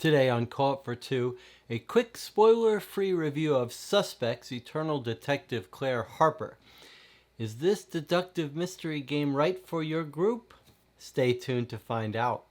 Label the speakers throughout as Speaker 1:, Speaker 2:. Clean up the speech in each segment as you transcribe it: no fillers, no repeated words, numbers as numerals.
Speaker 1: Today on Call It for Two, a quick spoiler-free review of Suspects, Eternal Detective Claire Harper. Is this deductive mystery game right for your group? Stay tuned to find out.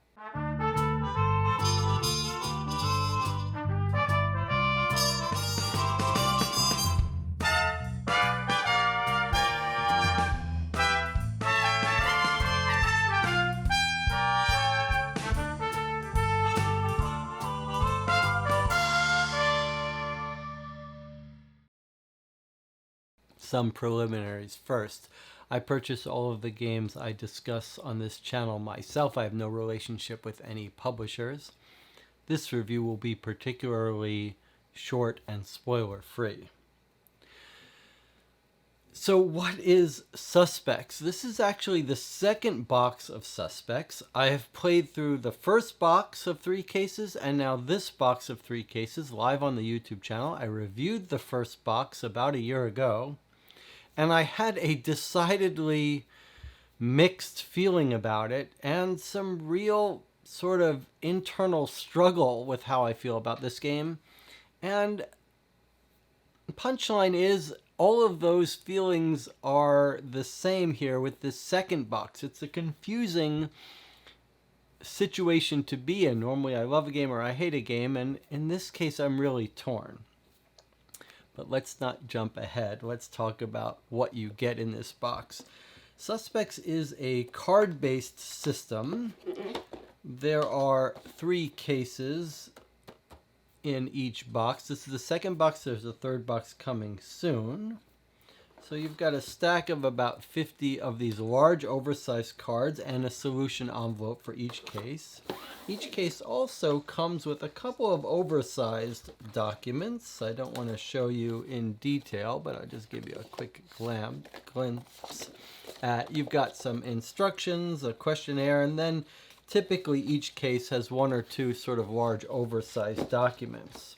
Speaker 1: Some preliminaries first. I purchase all of the games I discuss on this channel myself. I have no relationship with any publishers. This review will be particularly short and spoiler-free. So what is Suspects? This is actually the second box of Suspects. I have played through the first box of 3 cases and now this box of 3 cases live on the YouTube channel. I reviewed the first box about a year ago, and I had a decidedly mixed feeling about it and some real sort of internal struggle with how I feel about this game. And punchline is, all of those feelings are the same here with this second box. It's a confusing situation to be in. Normally I love a game or I hate a game, and in this case I'm really torn. But let's not jump ahead. Let's talk about what you get in this box. Suspects is a card-based system. There are 3 cases in each box. This is the second box. There's a third box coming soon. So you've got a stack of about 50 of these large oversized cards and a solution envelope for each case. Each case also comes with a couple of oversized documents. I don't want to show you in detail, but I'll just give you a quick glimpse at. You've got some instructions, a questionnaire, and then typically each case has 1 or 2 sort of large oversized documents.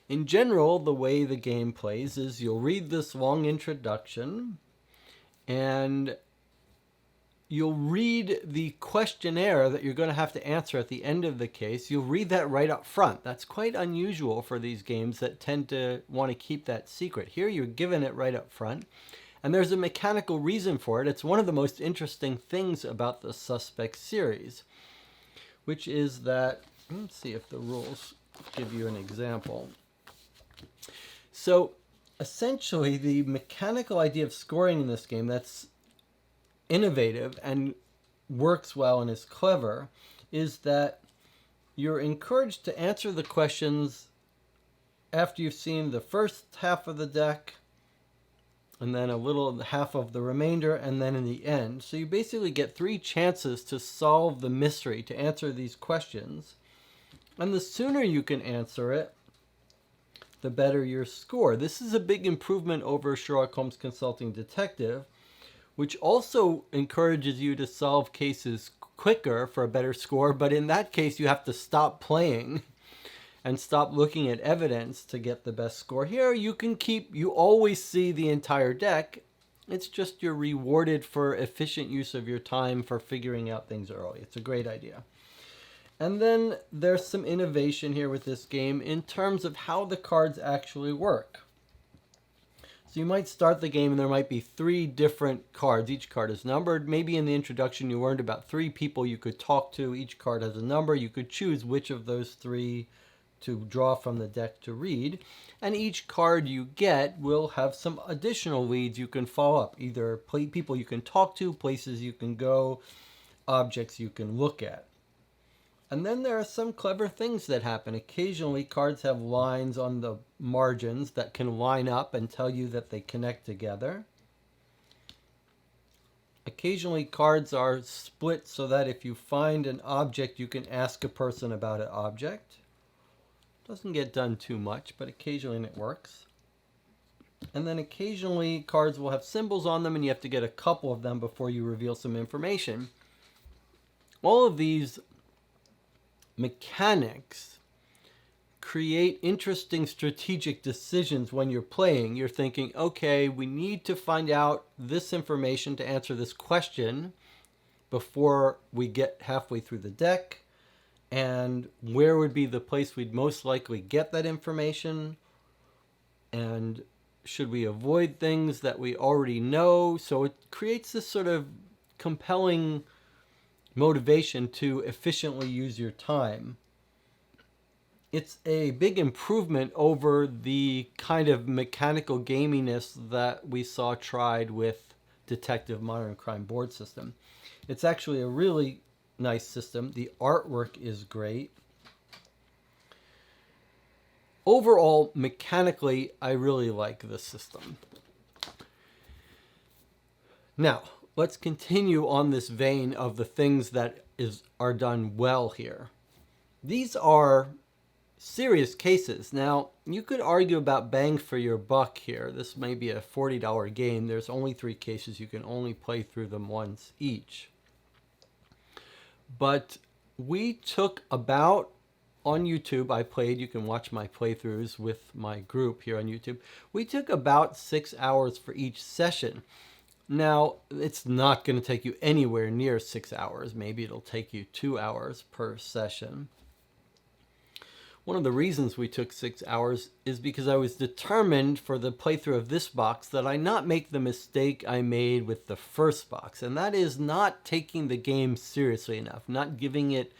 Speaker 1: In general, the way the game plays is you'll read this long introduction and you'll read the questionnaire that you're going to have to answer at the end of the case. You'll read that right up front. That's quite unusual for these games that tend to want to keep that secret. Here you're given it right up front. And there's a mechanical reason for it. It's one of the most interesting things about the Suspect series, which is that, let's see if the rules give you an example. So essentially the mechanical idea of scoring in this game that's innovative and works well and is clever is that you're encouraged to answer the questions after you've seen the first half of the deck, and then a little half of the remainder, and then in the end. So you basically get 3 chances to solve the mystery, to answer these questions. And the sooner you can answer it, the better your score. This is a big improvement over Sherlock Holmes Consulting Detective, which also encourages you to solve cases quicker for a better score, but in that case you have to stop playing and stop looking at evidence to get the best score. Here you always see the entire deck. It's just you're rewarded for efficient use of your time for figuring out things early. It's a great idea. And then there's some innovation here with this game in terms of how the cards actually work. So you might start the game and there might be 3 different cards. Each card is numbered. Maybe in the introduction you learned about 3 people you could talk to. Each card has a number. You could choose which of those 3 to draw from the deck to read, and each card you get will have some additional leads you can follow up, either people you can talk to, places you can go, objects you can look at. And then there are some clever things that happen. Occasionally cards have lines on the margins that can line up and tell you that they connect together. Occasionally cards are split so that if you find an object you can ask a person about an object. Doesn't get done too much, but occasionally it works. And then occasionally cards will have symbols on them and you have to get a couple of them before you reveal some information. All of these mechanics create interesting strategic decisions when you're playing. You're thinking, okay, we need to find out this information to answer this question before we get halfway through the deck. and where would be the place we'd most likely get that information, and should we avoid things that we already know. So it creates this sort of compelling motivation to efficiently use your time. It's a big improvement over the kind of mechanical gaminess that we saw tried with Detective Modern Crime Board System. It's actually a really nice system. The artwork is great. Overall, mechanically, I really like this system. Now, let's continue on this vein of the things that are done well here. These are serious cases. Now, you could argue about bang for your buck here. This may be a $40 game. There's only 3 cases. You can only play through them once each. But we took about, on YouTube, I played, you can watch my playthroughs with my group here on YouTube. We took about 6 hours for each session. Now, it's not going to take you anywhere near 6 hours. Maybe it'll take you 2 hours per session. One of the reasons we took 6 hours is because I was determined for the playthrough of this box that I not make the mistake I made with the first box. And that is not taking the game seriously enough, not giving it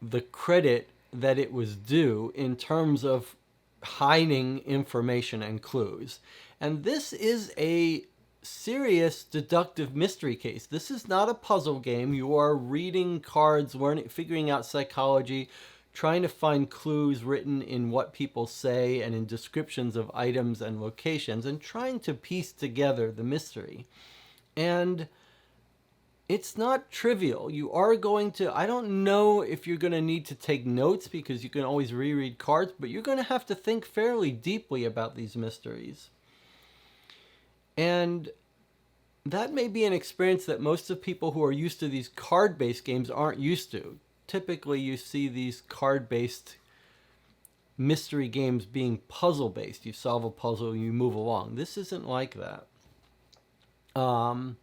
Speaker 1: the credit that it was due in terms of hiding information and clues. And this is a serious deductive mystery case. This is not a puzzle game. You are reading cards, learning, figuring out psychology, trying to find clues written in what people say and in descriptions of items and locations, and trying to piece together the mystery. And it's not trivial. You are going to, I don't know if you're going to need to take notes because you can always reread cards, but you're going to have to think fairly deeply about these mysteries. And that may be an experience that most of people who are used to these card-based games aren't used to. Typically, you see these card-based mystery games being puzzle-based. You solve a puzzle, you move along. This isn't like that. And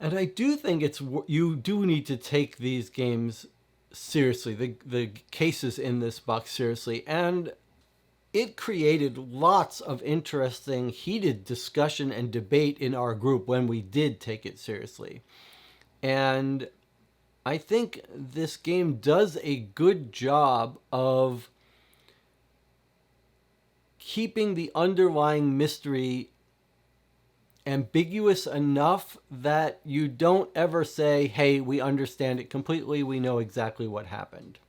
Speaker 1: I do think you do need to take these games seriously, the cases in this box seriously. And it created lots of interesting, heated discussion and debate in our group when we did take it seriously. And I think this game does a good job of keeping the underlying mystery ambiguous enough that you don't ever say, hey, we understand it completely, we know exactly what happened.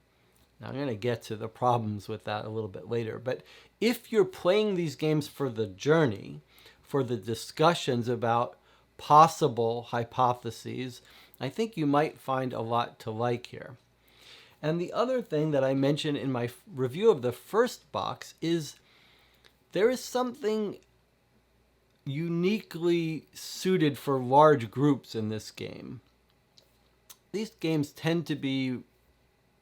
Speaker 1: Now, I'm going to get to the problems with that a little bit later. But if you're playing these games for the journey, for the discussions about possible hypotheses, I think you might find a lot to like here. And the other thing that I mentioned in my review of the first box is there is something uniquely suited for large groups in this game. These games tend to be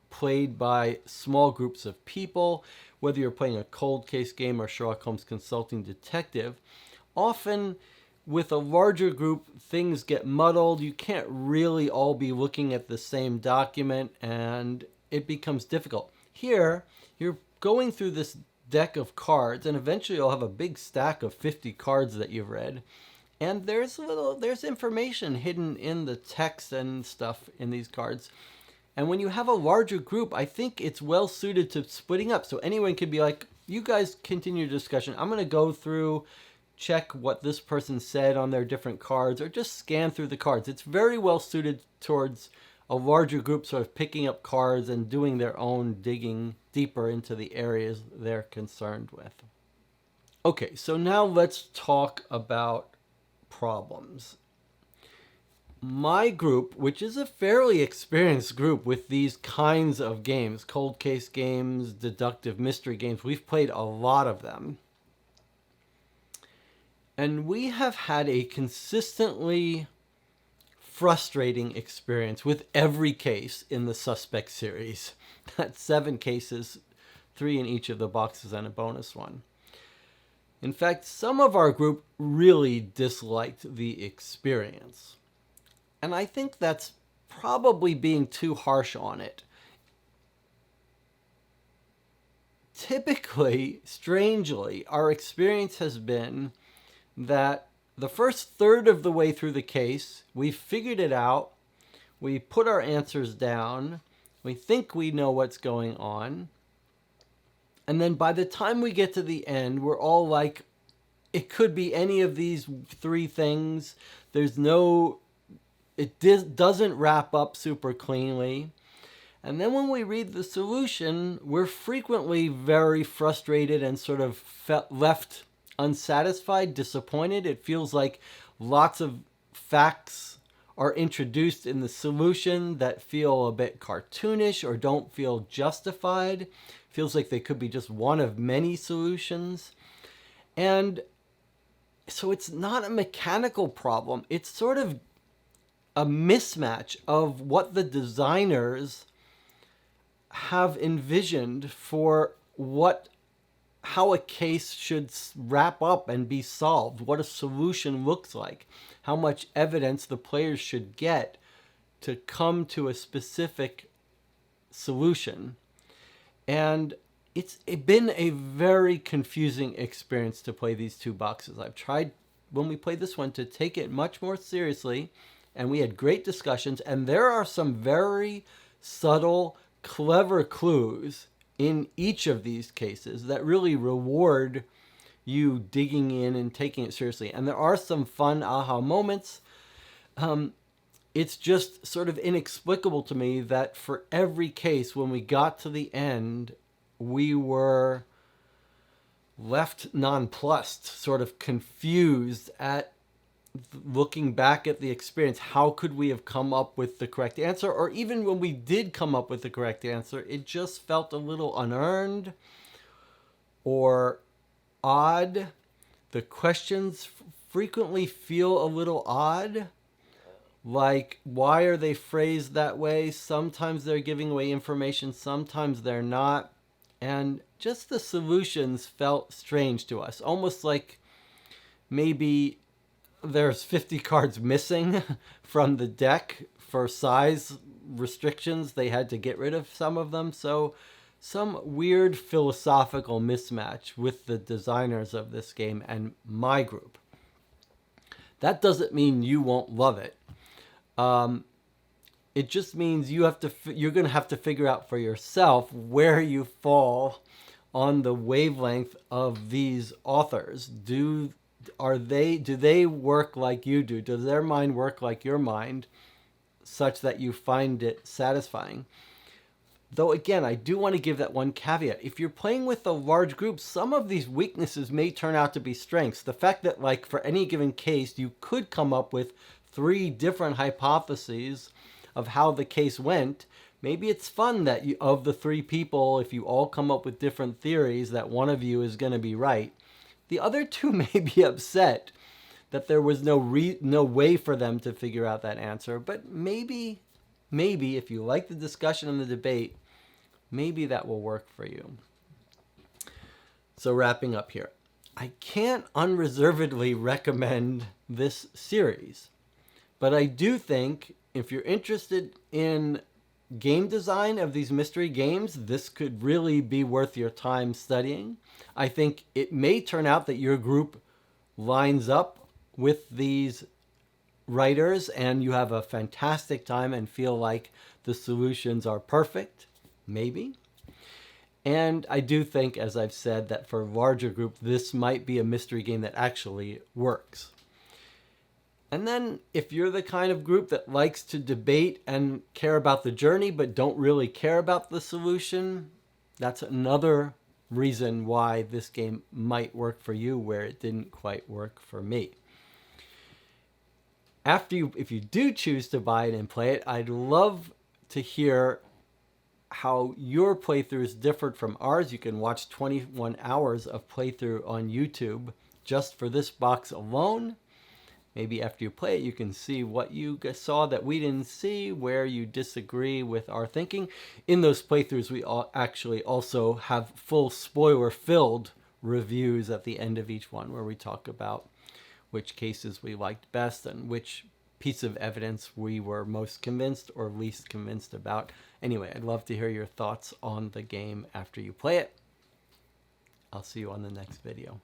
Speaker 1: played by small groups of people, whether you're playing a cold case game or Sherlock Holmes Consulting Detective. Often with a larger group, things get muddled. You can't really all be looking at the same document, and it becomes difficult. Here, you're going through this deck of cards, and eventually you'll have a big stack of 50 cards that you've read. And there's information hidden in the text and stuff in these cards. And when you have a larger group, I think it's well suited to splitting up. So anyone could be like, you guys continue your discussion. I'm going to go through, check what this person said on their different cards, or just scan through the cards. It's very well suited towards a larger group sort of picking up cards and doing their own digging deeper into the areas they're concerned with. Okay, so now let's talk about problems. My group, which is a fairly experienced group with these kinds of games, cold case games, deductive mystery games, we've played a lot of them. And we have had a consistently frustrating experience with every case in the Suspect series. That's 7 cases, 3 in each of the boxes and a bonus one. In fact, some of our group really disliked the experience. And I think that's probably being too harsh on it. Typically, strangely, our experience has been that the first third of the way through the case, we figured it out, we put our answers down, we think we know what's going on, and then by the time we get to the end, we're all like, it could be any of these three things. It doesn't wrap up super cleanly. And then when we read the solution, we're frequently very frustrated and sort of left unsatisfied, disappointed. It feels like lots of facts are introduced in the solution that feel a bit cartoonish or don't feel justified. Feels like they could be just one of many solutions. And so it's not a mechanical problem. It's sort of a mismatch of what the designers have envisioned for how a case should wrap up and be solved, what a solution looks like, how much evidence the players should get to come to a specific solution. And it's been a very confusing experience to play these two boxes. I've tried, when we played this one, to take it much more seriously, and we had great discussions, and there are some very subtle, clever clues in each of these cases that really reward you digging in and taking it seriously. And there are some fun aha moments. It's just sort of inexplicable to me that for every case, when we got to the end, we were left nonplussed, sort of confused at looking back at the experience. How could we have come up with the correct answer? Or even when we did come up with the correct answer, it just felt a little unearned or odd. The questions frequently feel a little odd. Like, why are they phrased that way? Sometimes they're giving away information, sometimes they're not. And just the solutions felt strange to us. Almost like maybe there's 50 cards missing from the deck for size restrictions. They had to get rid of some of them. So some weird philosophical mismatch with the designers of this game and my group. That doesn't mean you won't love it. It just means you're going to have to figure out for yourself where you fall on the wavelength of these authors. Do they work like you do? Does their mind work like your mind, such that you find it satisfying? Though again, I do want to give that one caveat. If you're playing with a large group, some of these weaknesses may turn out to be strengths. The fact that, like, for any given case, you could come up with 3 different hypotheses of how the case went. Maybe it's fun that of the 3 people, if you all come up with different theories, that one of you is going to be right. The other 2 may be upset that there was no way for them to figure out that answer. But maybe if you like the discussion and the debate, maybe that will work for you. So wrapping up here, I can't unreservedly recommend this series. But I do think if you're interested in game design of these mystery games, this could really be worth your time studying. I think it may turn out that your group lines up with these writers and you have a fantastic time and feel like the solutions are perfect. Maybe. And I do think, as I've said, that for a larger group, this might be a mystery game that actually works. And then if you're the kind of group that likes to debate and care about the journey but don't really care about the solution, that's another reason why this game might work for you where it didn't quite work for me. If you do choose to buy it and play it, I'd love to hear how your playthroughs differed from ours. You can watch 21 hours of playthrough on YouTube just for this box alone. Maybe after you play it, you can see what you saw that we didn't see, where you disagree with our thinking. In those playthroughs, we actually also have full spoiler-filled reviews at the end of each one where we talk about which cases we liked best and which piece of evidence we were most convinced or least convinced about. Anyway, I'd love to hear your thoughts on the game after you play it. I'll see you on the next video.